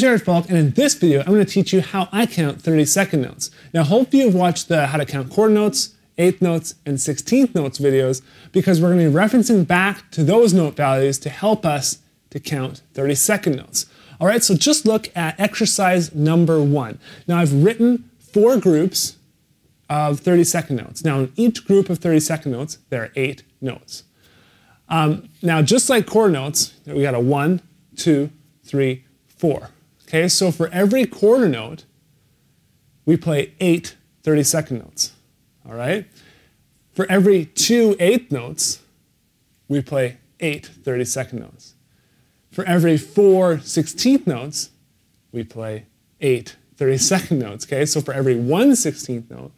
Jared Falk, and in this video, I'm going to teach you how I count 32nd notes. Now, hopefully you've watched the how to count quarter notes, eighth notes, and 16th notes videos, because we're going to be referencing back to those note values to help us to count 32nd notes. All right, so just look at exercise number 1. Now, I've written 4 groups of 32nd notes. Now, in each group of 32nd notes, there are 8 notes. Now, just like quarter notes, we got a 1, 2, 3, 4. Okay, so for every quarter note, we play 8 32nd notes. All right? For every 2 eighth notes, we play 8 32nd notes. For every 4 16th notes, we play 8 32nd notes. Okay, so for every 1 16th note,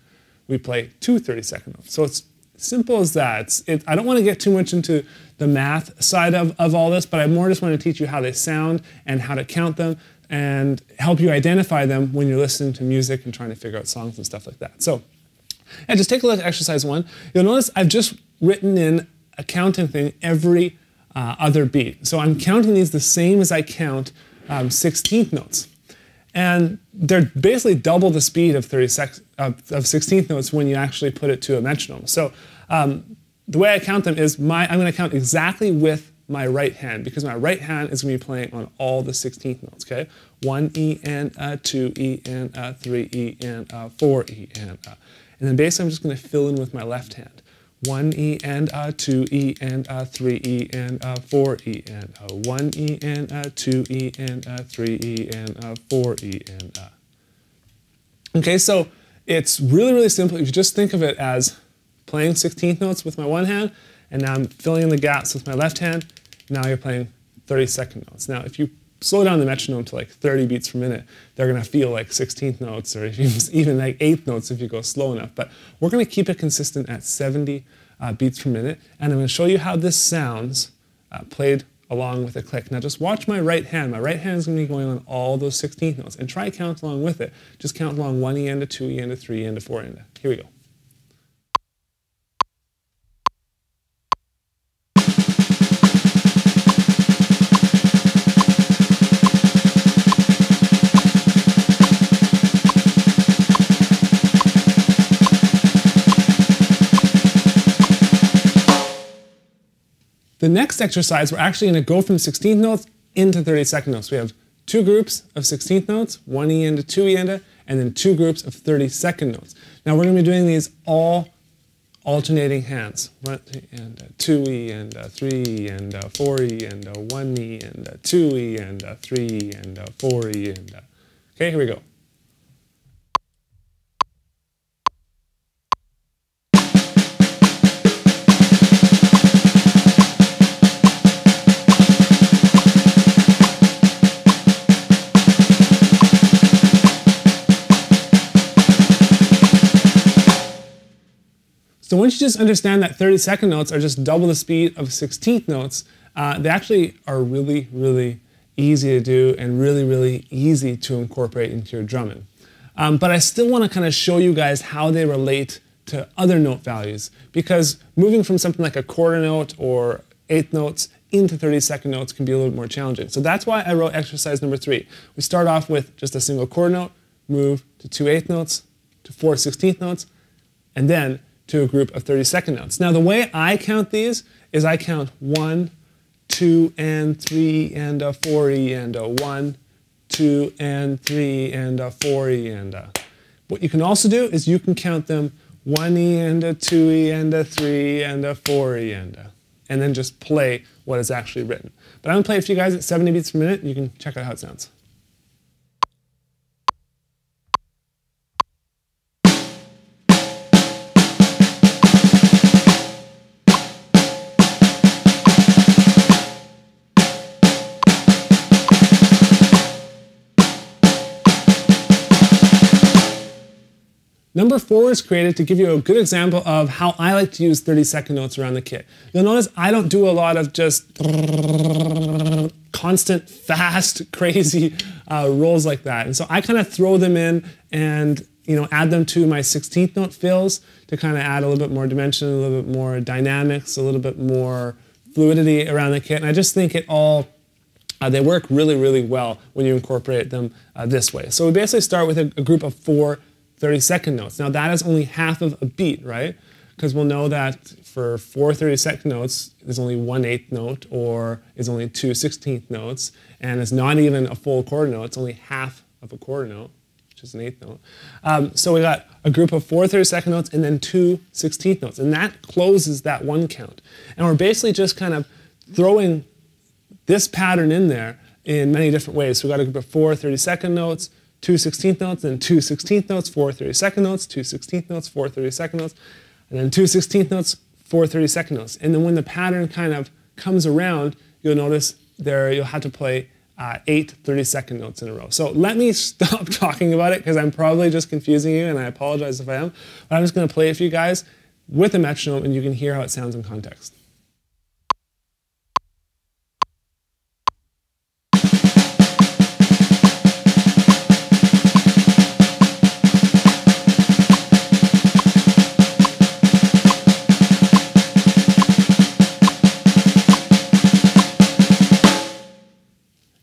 we play 2 32nd notes. So it's simple as that. I don't want to get too much into the math side of all this, but I more just want to teach you how they sound and how to count them and help you identify them when you're listening to music and trying to figure out songs and stuff like that. So, yeah, just take a look at exercise 1. You'll notice I've just written in a counting thing every other beat. So I'm counting these the same as I count 16th notes. And they're basically double the speed of 16th notes when you actually put it to a metronome. So the way I count them is I'm going to count exactly with my right hand, because my right hand is going to be playing on all the 16th notes, okay? 1 E and 2 E and 3 E and 4 E and then basically I'm just going to fill in with my left hand. 1 E and 2 E and 3 E and 4 E and 1 E and 2 E and 3 E and 4 E and Okay, so it's really, really simple. If you just think of it as playing 16th notes with my one hand, and now I'm filling in the gaps with my left hand. Now you're playing 32nd notes. Now, if you slow down the metronome to like 30 beats per minute, they're going to feel like 16th notes, or even like 8th notes if you go slow enough. But we're going to keep it consistent at 70 beats per minute, and I'm going to show you how this sounds played along with a click. Now just watch my right hand. My right hand is going to be going on all those 16th notes, and try to count along with it. Just count along 1 E and 2 E and 3 E and 4 E. Here we go. The next exercise, we're actually going to go from 16th notes into 32nd notes. We have 2 groups of 16th notes, 1 E and 2 E and then 2 groups of 32nd notes. Now we're going to be doing these all alternating hands. 1 E and 2 E and 3 E and 4 E and 1 E and 2 E and 3 E and 4 E and okay, here we go. So once you just understand that 32nd notes are just double the speed of 16th notes, they actually are really, really easy to do and really, really easy to incorporate into your drumming. But I still want to kind of show you guys how they relate to other note values, because moving from something like a quarter note or eighth notes into 32nd notes can be a little bit more challenging. So that's why I wrote exercise number 3. We start off with just a single quarter note, move to 2 eighth notes, to 4 16th notes, and then to a group of 32nd notes. Now the way I count these is I count 1, 2, and 3, and 4 E, and 1, 2, and 3, and 4 E, and what you can also do is you can count them 1 E, and 2 E, and 3, and 4 E, and then just play what is actually written. But I'm going to play it for you guys at 70 beats per minute, and you can check out how it sounds. Number 4 is created to give you a good example of how I like to use 32nd notes around the kit. You'll notice I don't do a lot of just constant, fast, crazy rolls like that. And so I kind of throw them in and add them to my 16th note fills to kind of add a little bit more dimension, a little bit more dynamics, a little bit more fluidity around the kit. And I just think it all They work really, really well when you incorporate them this way. So we basically start with a group of 4 30-second notes. Now that is only half of a beat, right? Because we'll know that for 4 30-second notes, there's only 1/8 note, or is only 2 16th notes, and it's not even a full quarter note, it's only half of a quarter note, which is an 1/8 note. So we got a group of 4 30-second notes and then 2 16th notes, and that closes that one count. And we're basically just kind of throwing this pattern in there in many different ways. So we've got a group of 4 30-second notes, 2 16th notes, then 2 16th notes, 4 30-second notes, 2 16th notes, 4 30-second notes, and then 2 16th notes, 4 30-second notes. And then when the pattern kind of comes around, you'll notice there you'll have to play 8 30-second notes in a row. So let me stop talking about it because I'm probably just confusing you, and I apologize if I am. But I'm just going to play it for you guys with a metronome, and you can hear how it sounds in context.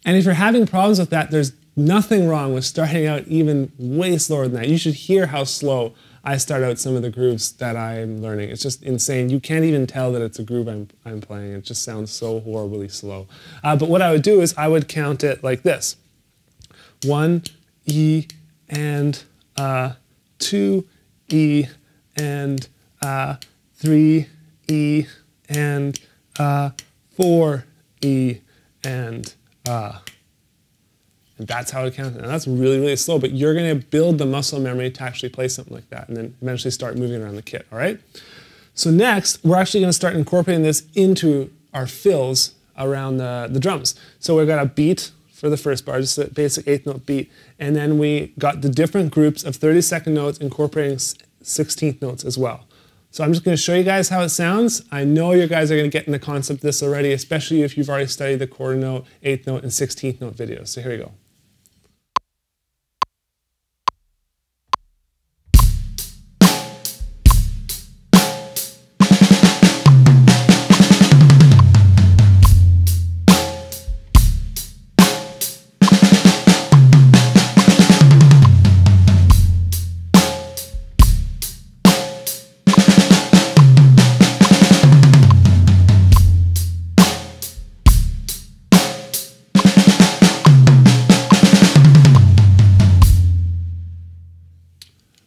And if you're having problems with that, there's nothing wrong with starting out even way slower than that. You should hear how slow I start out some of the grooves that I'm learning. It's just insane. You can't even tell that it's a groove I'm playing. It just sounds so horribly slow. But what I would do is I would count it like this. 1 E and 2 E and 3 E and 4 E and that's how I count it. And that's really, really slow, but you're going to build the muscle memory to actually play something like that and then eventually start moving around the kit, all right? So next, we're actually going to start incorporating this into our fills around the drums. So we've got a beat for the first bar, just a basic 8th note beat, and then we got the different groups of 30-second notes incorporating 16th notes as well. So I'm just going to show you guys how it sounds. I know you guys are going to get in the concept of this already, especially if you've already studied the quarter note, 8th note, and 16th note videos. So here we go.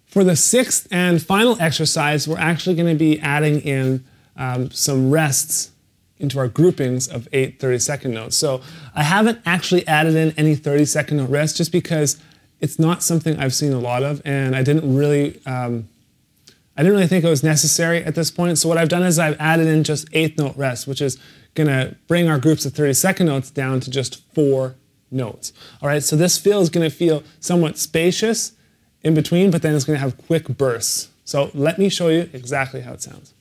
For the 6th and final exercise, we're actually going to be adding in some rests into our groupings of 8 30-second notes. So I haven't actually added in any 30-second note rests just because it's not something I've seen a lot of, and I didn't really think it was necessary at this point. So what I've done is I've added in just 8th note rests, which is going to bring our groups of 30-second notes down to just 4 notes. All right, so this fill is going to feel somewhat spacious in between, but then it's going to have quick bursts. So let me show you exactly how it sounds.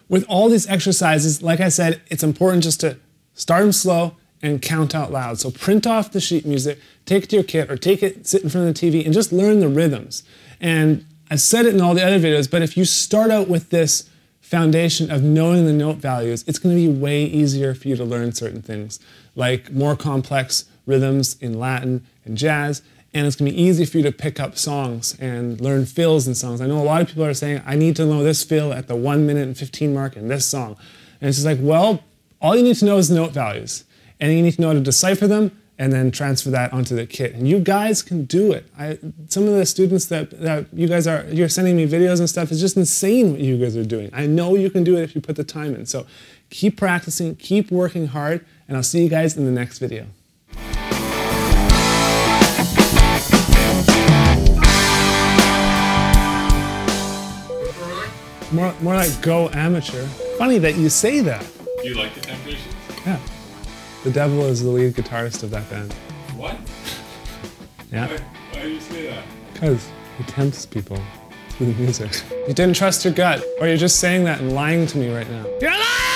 With all these exercises, like I said, it's important just to start them slow and count out loud. So print off the sheet music, take it to your kit, or take it, sit in front of the TV, and just learn the rhythms. And I've said it in all the other videos, but if you start out with this foundation of knowing the note values, it's going to be way easier for you to learn certain things, like more complex rhythms in Latin and jazz, and it's going to be easy for you to pick up songs and learn fills in songs. I know a lot of people are saying, I need to know this fill at the 1 minute and 15 mark in this song. And it's just like, well, all you need to know is the note values. And you need to know how to decipher them and then transfer that onto the kit. And you guys can do it. Some of the students that you're sending me videos and stuff, is just insane what you guys are doing. I know you can do it if you put the time in. So keep practicing, keep working hard, and I'll see you guys in the next video. More like go amateur. Funny that you say that. Do you like the Temptations? Yeah. The devil is the lead guitarist of that band. What? Yeah. Why do you say that? Because he tempts people through the music. You didn't trust your gut, or you're just saying that and lying to me right now. You're lying!